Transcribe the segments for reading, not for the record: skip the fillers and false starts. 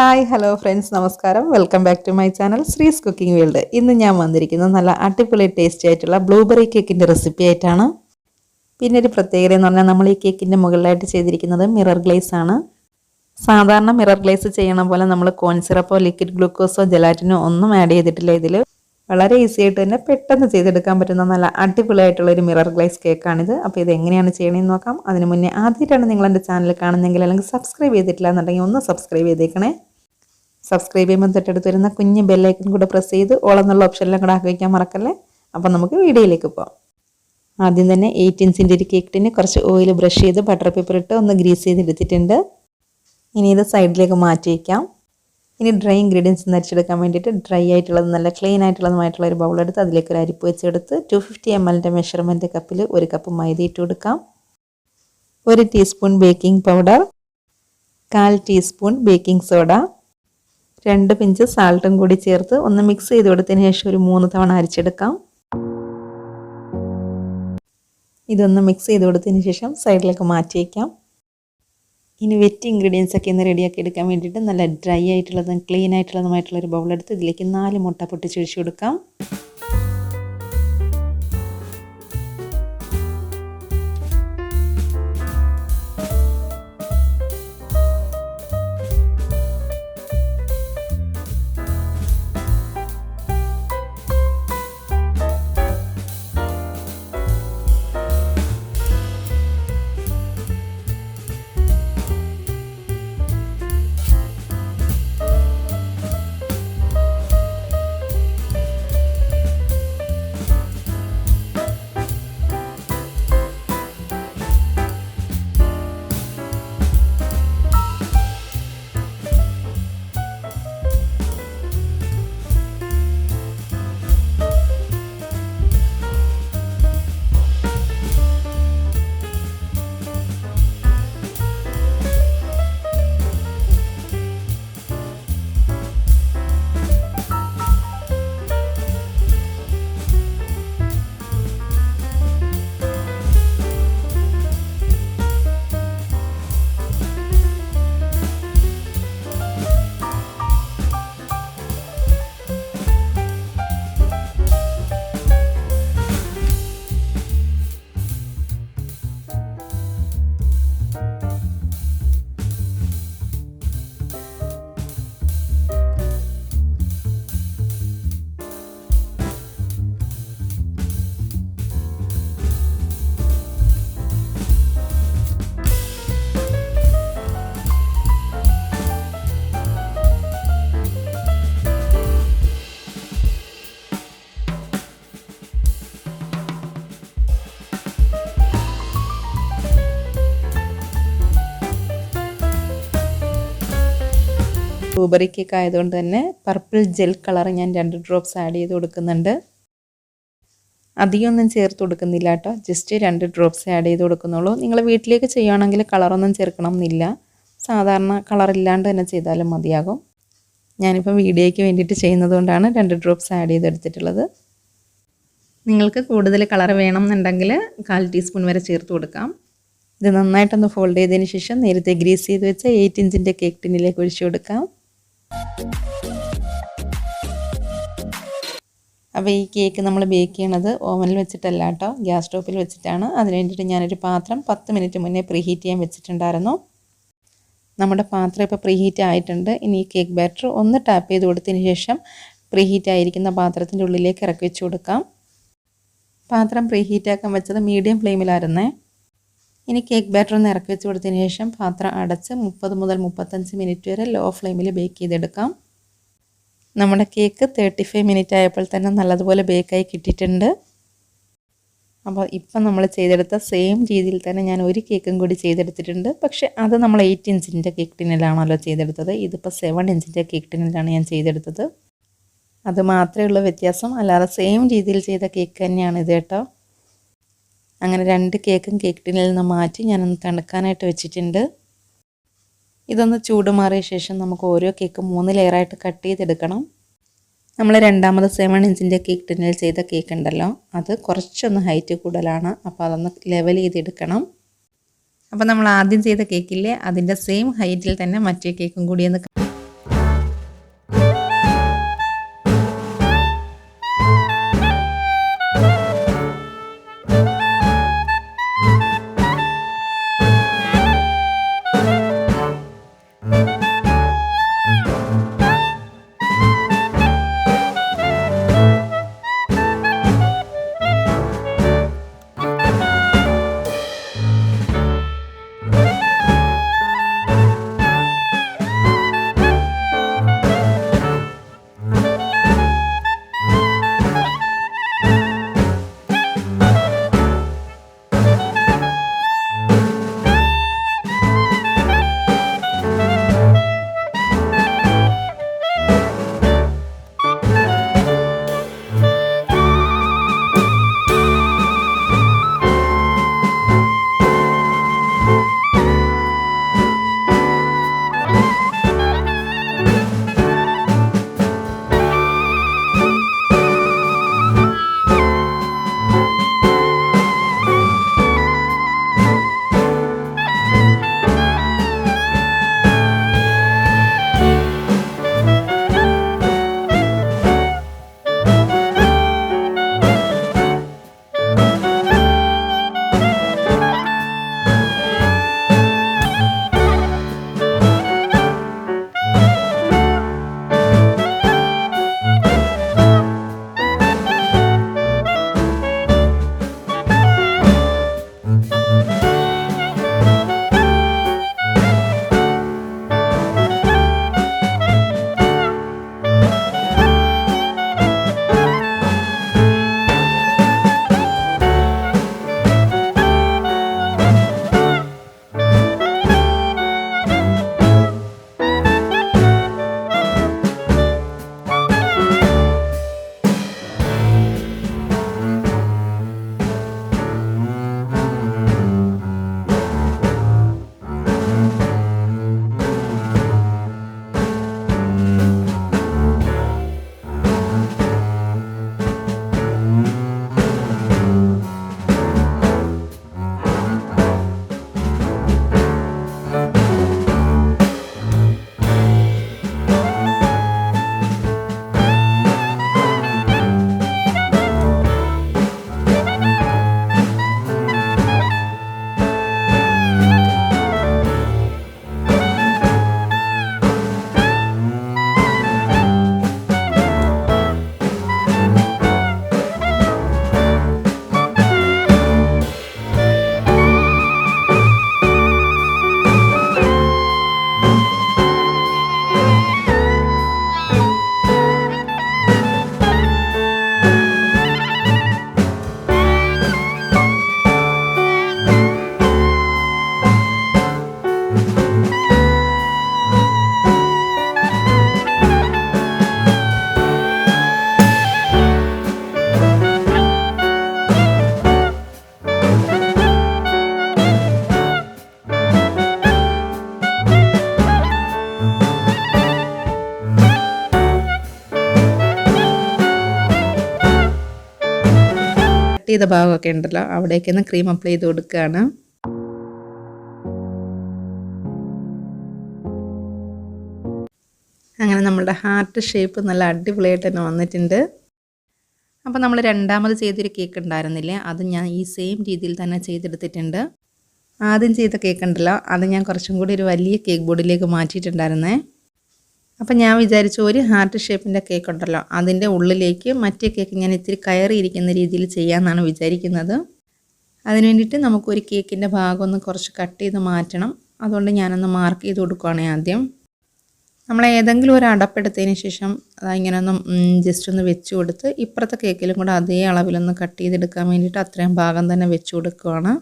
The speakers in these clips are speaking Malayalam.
ഹായ് ഹലോ ഫ്രണ്ട്സ് നമസ്കാരം welcome back to my channel Sree's cooking world. ഇന്ന് ഞാൻ വന്നിരിക്കുന്നത് നല്ല അടിപൊളി ടേസ്റ്റി ആയിട്ടുള്ള ബ്ലൂബെറി കേക്കിൻ്റെ റെസിപ്പി ആയിട്ടാണ്. പിന്നെ ഒരു പ്രത്യേകത എന്ന് പറഞ്ഞാൽ നമ്മൾ ഈ കേക്കിൻ്റെ മുകളിലായിട്ട് ചെയ്തിരിക്കുന്നത് മിറർ ഗ്ലേസ് ആണ്. സാധാരണ മിറർ ഗ്ലേസ് ചെയ്യണ പോലെ നമ്മൾ കോൺ സിറപ്പോ ലിക്വിഡ് ഗ്ലൂക്കോസോ ജെലാറ്റിനോ ഒന്നും ആഡ് ചെയ്തിട്ടില്ല. ഇതിൽ വളരെ ഈസി ആയിട്ട് തന്നെ പെട്ടെന്ന് ചെയ്തെടുക്കാൻ പറ്റുന്ന നല്ല അടിപൊളിയായിട്ടുള്ള ഒരു മിറർ ഗ്ലേസ് കേക്കാണിത്. അപ്പോൾ ഇത് എങ്ങനെയാണ് ചെയ്യണമെന്ന് നോക്കാം. അതിന് മുന്നേ ആദ്യമായിട്ടാണ് നിങ്ങൾ എൻ്റെ ചാനൽ കാണുന്നെങ്കിൽ അല്ലെങ്കിൽ സബ്സ്ക്രൈബ് ചെയ്തിട്ടില്ല എന്നുണ്ടെങ്കിൽ ഒന്ന് സബ്സ്ക്രൈബ് ചെയ്തേക്കണേ. സബ്സ്ക്രൈബ് ചെയ്യുമ്പോൾ തൊട്ടടുത്ത് വരുന്ന കുഞ്ഞ് ബെല്ലൈക്കൺ കൂടെ പ്രസ് ചെയ്ത് ഓൾ എന്നുള്ള ഓപ്ഷനിലും കൂടെ ആക്കി വയ്ക്കാൻ മറക്കല്ലേ. അപ്പോൾ നമുക്ക് വീഡിയോയിലേക്ക് പോകാം. ആദ്യം തന്നെ 8 ഇഞ്ചിൻ്റെ ഒരു കേക്ക് ടിന് കുറച്ച് ഓയിൽ ബ്രഷ് ചെയ്ത് ബട്ടർ പേപ്പർ ഇട്ട് ഒന്ന് ഗ്രീസ് ചെയ്തെടുത്തിട്ടുണ്ട്. ഇനി ഇത് സൈഡിലേക്ക് മാറ്റി വയ്ക്കാം. ഇനി ഡ്രൈ ഇൻഗ്രീഡിയൻസ് അരിച്ചെടുക്കാൻ വേണ്ടിയിട്ട് ഡ്രൈ ആയിട്ടുള്ളത് നല്ല ക്ലീൻ ആയിട്ടുള്ളതുമായിട്ടുള്ള ഒരു ബൗൾ എടുത്ത് അതിലേക്ക് ഒരു അരിപ്പ് വെച്ചെടുത്ത് 250 ml മെഷർമെൻറ്റ് കപ്പിൽ 1 കപ്പ് മൈദ ഇട്ട് കൊടുക്കാം. 1 teaspoon baking powder, 1/4 teaspoon baking soda, 2 pinch സാൾട്ടും കൂടി ചേർത്ത് ഒന്ന് മിക്സ് ചെയ്ത് കൊടുത്തതിന് ശേഷം ഒരു 3 തവണ അരിച്ചെടുക്കാം. ഇതൊന്ന് മിക്സ് ചെയ്ത് കൊടുത്തതിന് ശേഷം സൈഡിലേക്ക് മാറ്റി വയ്ക്കാം. ഇനി വെറ്റ് ഇൻഗ്രീഡിയൻസ് ഒക്കെ ഒന്ന് റെഡിയാക്കി എടുക്കാൻ വേണ്ടിയിട്ട് നല്ല ഡ്രൈ ആയിട്ടുള്ളതും ക്ലീൻ ആയിട്ടുള്ളതുമായിട്ടുള്ളൊരു ബൗളെടുത്ത് ഇതിലേക്ക് 4 മുട്ട പൊട്ടിച്ചൊഴിച്ച് കൊടുക്കാം. ബ്ലൂബെറി കേക്ക് ആയതുകൊണ്ട് തന്നെ പർപ്പിൾ ജെൽ കളർ ഞാൻ 2 ഡ്രോപ്സ് ആഡ് ചെയ്ത് കൊടുക്കുന്നുണ്ട്. അധികമൊന്നും ചേർത്ത് കൊടുക്കുന്നില്ല കേട്ടോ, ജസ്റ്റ് 2 ഡ്രോപ്സ് ആഡ് ചെയ്ത് കൊടുക്കുന്നുള്ളൂ. നിങ്ങൾ വീട്ടിലേക്ക് ചെയ്യുകയാണെങ്കിൽ കളറൊന്നും ചേർക്കണം എന്നില്ല, സാധാരണ കളറില്ലാണ്ട് തന്നെ ചെയ്താലും മതിയാകും. ഞാനിപ്പോൾ വീഡിയോയ്ക്ക് വേണ്ടിയിട്ട് ചെയ്യുന്നത് കൊണ്ടാണ് 2 ഡ്രോപ്സ് ആഡ് ചെയ്തെടുത്തിട്ടുള്ളത്. നിങ്ങൾക്ക് കൂടുതൽ കളർ വേണം എന്നുണ്ടെങ്കിൽ 1/4 ടീസ്പൂൺ വരെ ചേർത്ത് കൊടുക്കാം. ഇത് നന്നായിട്ടൊന്ന് ഫോൾഡ് ചെയ്തതിന് ശേഷം നേരത്തെ ഗ്രീസ് ചെയ്ത് വെച്ച 8 ഇഞ്ചിൻ്റെ കേക്ക് ടിന്നിലേക്ക് ഒഴിച്ചു കൊടുക്കാം. അപ്പോൾ ഈ കേക്ക് നമ്മൾ ബേക്ക് ചെയ്യണത് ഓവനിൽ വെച്ചിട്ടല്ല കേട്ടോ, ഗ്യാസ് സ്റ്റോപ്പിൽ വെച്ചിട്ടാണ്. അതിന് വേണ്ടിയിട്ട് ഞാനൊരു പാത്രം 10 മിനിറ്റ് മുന്നേ പ്രീഹീറ്റ് ചെയ്യാൻ വെച്ചിട്ടുണ്ടായിരുന്നു. നമ്മുടെ പാത്രം ഇപ്പോൾ പ്രീഹീറ്റ് ആയിട്ടുണ്ട്. ഇനി ഈ കേക്ക് ബാറ്റർ ഒന്ന് ടാപ്പ് ചെയ്ത് കൊടുത്തതിന് ശേഷം പ്രീഹീറ്റ് ആയിരിക്കുന്ന പാത്രത്തിൻ്റെ ഉള്ളിലേക്ക് ഇറക്കി വെച്ച് കൊടുക്കാം. പാത്രം പ്രീഹീറ്റ് ആക്കാൻ വെച്ചത് മീഡിയം ഫ്ലെയിമിലായിരുന്നേ. ഇനി കേക്ക് ബാറ്റർ ഒന്ന് ഇറക്കി വെച്ച് കൊടുത്തതിന് ശേഷം പാത്രം അടച്ച് 30 മുതൽ 35 മിനിറ്റ് വരെ ലോ ഫ്ലെയിമിൽ ബേക്ക് ചെയ്തെടുക്കാം. നമ്മുടെ കേക്ക് 35 മിനിറ്റ് ആയപ്പോൾ തന്നെ നല്ലതുപോലെ ബേക്കായി കിട്ടിയിട്ടുണ്ട്. അപ്പോൾ ഇപ്പം നമ്മൾ ചെയ്തെടുത്ത സെയിം രീതിയിൽ തന്നെ ഞാൻ ഒരു കേക്കും കൂടി ചെയ്തെടുത്തിട്ടുണ്ട്. പക്ഷേ അത് നമ്മൾ 8 ഇഞ്ചിൻ്റെ കേക്ക് ടിന്നിലാണല്ലോ ചെയ്തെടുത്തത്. ഇതിപ്പോൾ 7 ഇഞ്ചിൻ്റെ കേക്ക് ടിന്നിലാണ് ഞാൻ ചെയ്തെടുത്തത്. അത് മാത്രമേ ഉള്ളൂ വ്യത്യാസം, അല്ലാതെ സെയിം രീതിയിൽ ചെയ്ത കേക്ക് തന്നെയാണ് ഇത് കേട്ടോ. അങ്ങനെ 2 കേക്കും കേക്ക് ടിന്നിൽ നിന്ന് മാറ്റി ഞാനൊന്ന് തണുക്കാനായിട്ട് വെച്ചിട്ടുണ്ട്. ഇതൊന്ന് ചൂട് മാറിയ ശേഷം നമുക്ക് ഓരോ കേക്ക് 3 ലെയറായിട്ട് കട്ട് ചെയ്തെടുക്കണം. നമ്മൾ രണ്ടാമത് 7 ഇഞ്ചിൻ്റെ കേക്ക് ടിന്നിൽ ചെയ്ത കേക്ക് ഉണ്ടല്ലോ, അത് കുറച്ചൊന്ന് ഹൈറ്റ് കൂടുതലാണ്. അപ്പോൾ അതൊന്ന് ലെവൽ ചെയ്തെടുക്കണം. അപ്പോൾ നമ്മൾ ആദ്യം ചെയ്ത കേക്കില്ലേ, അതിൻ്റെ സെയിം ഹൈറ്റിൽ തന്നെ മറ്റേ കേക്കും കൂടി ഒന്ന് കട്ട് ചെയ്ത ഭാഗമൊക്കെ ഉണ്ടല്ലോ അവിടേക്കൊന്ന് ക്രീം അപ്ലൈ ചെയ്ത് കൊടുക്കുകയാണ്. അങ്ങനെ നമ്മളുടെ ഹാർട്ട് ഷേപ്പ് നല്ല അടിപൊളിയായിട്ട് തന്നെ വന്നിട്ടുണ്ട്. അപ്പോൾ നമ്മൾ രണ്ടാമത് ചെയ്തൊരു കേക്ക് ഉണ്ടായിരുന്നില്ലേ, അത് ഞാൻ ഈ സെയിം രീതിയിൽ തന്നെ ചെയ്തെടുത്തിട്ടുണ്ട്. ആദ്യം ചെയ്ത കേക്ക് ഉണ്ടല്ലോ അത് ഞാൻ കുറച്ചും കൂടി ഒരു വലിയ കേക്ക് ബോർഡിലേക്ക് മാറ്റിയിട്ടുണ്ടായിരുന്നേ. അപ്പോൾ ഞാൻ വിചാരിച്ചു ഒരു ഹാർട്ട് ഷേപ്പിൻ്റെ കേക്ക് ഉണ്ടല്ലോ അതിൻ്റെ ഉള്ളിലേക്ക് മറ്റേ കേക്ക് ഞാൻ ഇത്തിരി കയറിയിരിക്കുന്ന രീതിയിൽ ചെയ്യാമെന്നാണ് വിചാരിക്കുന്നത്. അതിന് വേണ്ടിയിട്ട് നമുക്കൊരു കേക്കിൻ്റെ ഭാഗം ഒന്ന് കുറച്ച് കട്ട് ചെയ്ത് മാറ്റണം. അതുകൊണ്ട് ഞാനൊന്ന് മാർക്ക് ചെയ്ത് കൊടുക്കുകയാണ് ആദ്യം. നമ്മൾ ഏതെങ്കിലും ഒരു അടപ്പെടുത്തതിന് ശേഷം ഇങ്ങനെ ഒന്ന് ജസ്റ്റ് ഒന്ന് വെച്ച് കൊടുത്ത് ഇപ്പുറത്തെ കേക്കിലും കൂടെ അതേ അളവിലൊന്ന് കട്ട് ചെയ്തെടുക്കാൻ വേണ്ടിയിട്ട് അത്രയും ഭാഗം തന്നെ വെച്ച് കൊടുക്കുകയാണ്.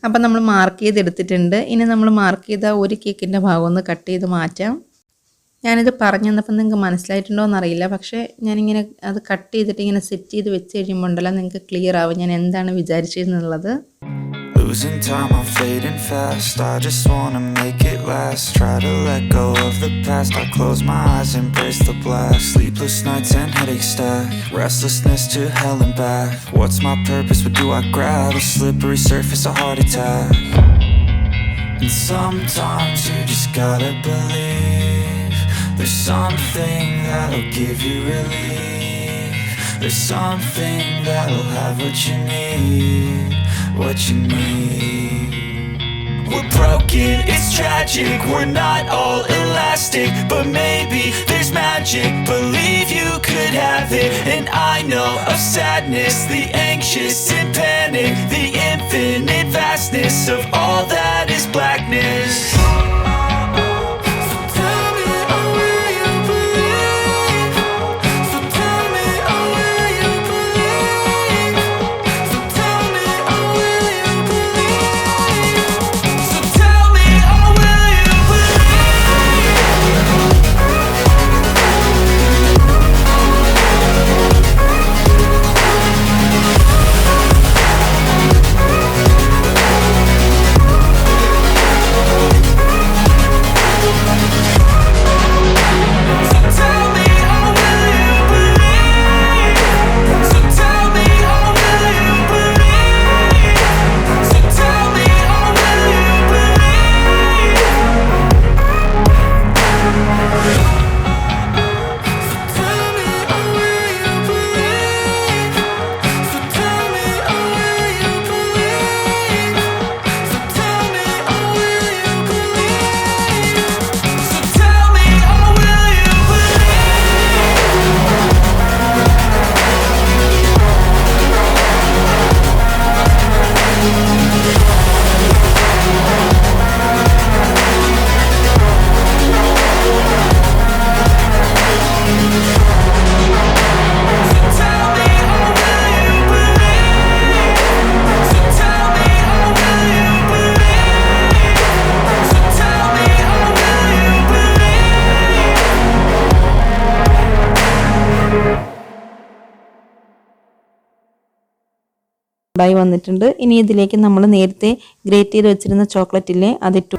അപ്പം നമ്മൾ മാർക്ക് ചെയ്തെടുത്തിട്ടുണ്ട്. ഇനി നമ്മൾ മാർക്ക് ചെയ്ത ഒരു കേക്കിൻ്റെ ഭാഗം ഒന്ന് കട്ട് ചെയ്ത് മാറ്റാം. ഞാനിത് പറഞ്ഞു തന്നപ്പോൾ നിങ്ങൾക്ക് മനസ്സിലായിട്ടുണ്ടോ എന്നറിയില്ല, പക്ഷേ ഞാനിങ്ങനെ അത് കട്ട് ചെയ്തിട്ട് ഇങ്ങനെ സെറ്റ് ചെയ്ത് വെച്ച് കഴിയുമ്പോൾ ഉണ്ടല്ലോ നിങ്ങൾക്ക് ക്ലിയർ ആവും ഞാൻ എന്താണ് വിചാരിച്ചിരുന്നുള്ളത്. Losing time, I'm fading fast. I just wanna make it last. Try to let go of the past. I close my eyes, embrace the blast. Sleepless nights and headaches stack. Restlessness to hell and back. What's my purpose? What do I grab? A slippery surface, a heart attack. And sometimes you just gotta believe there's something that'll give you relief. There's something that'll have what you need. What you need. We're broken, it's tragic. We're not all elastic, but maybe there's magic. Believe you could have it. And I know of sadness, the anxious and panic, the infinite vastness of all that is blackness. ആയി വന്നിട്ടുണ്ട്. ഇനി ഇതിലേക്ക് നമ്മൾ നേരത്തെ ഗ്രേറ്റ് ചെയ്ത് വെച്ചിരുന്ന ചോക്ലേറ്റ് ഇല്ലേ അതിട്ടു.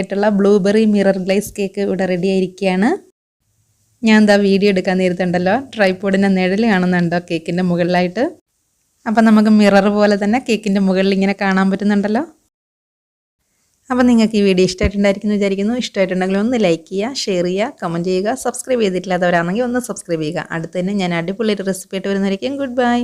ആയിട്ടുള്ള ബ്ലൂബെറി മിറർ ഗ്ലേസ് കേക്ക് ഇവിടെ റെഡി ആയിരിക്കുകയാണ്. ഞാൻ എന്താ വീഡിയോ എടുക്കാൻ നേരത്തുണ്ടല്ലോ ട്രൈപോഡിൻ്റെ നിഴൽ കാണുന്നുണ്ടോ കേക്കിൻ്റെ മുകളിലായിട്ട്. അപ്പം നമുക്ക് മിറർ പോലെ തന്നെ കേക്കിൻ്റെ മുകളിൽ ഇങ്ങനെ കാണാൻ പറ്റുന്നുണ്ടല്ലോ. അപ്പോൾ നിങ്ങൾക്ക് ഈ വീഡിയോ ഇഷ്ടമായിട്ടുണ്ടായിരിക്കുന്നു വിചാരിക്കുന്നു. ഇഷ്ടമായിട്ടുണ്ടെങ്കിൽ ഒന്ന് ലൈക്ക് ചെയ്യുക, ഷെയർ ചെയ്യുക, കമൻറ്റ് ചെയ്യുക. സബ്സ്ക്രൈബ് ചെയ്തിട്ടില്ലാത്തവരാണെങ്കിൽ ഒന്ന് സബ്സ്ക്രൈബ് ചെയ്യുക. അടുത്ത് തന്നെ ഞാൻ അടിപൊളി ഒരു റെസിപ്പി ആയിട്ട് വരുന്നതായിരിക്കും. Good bye.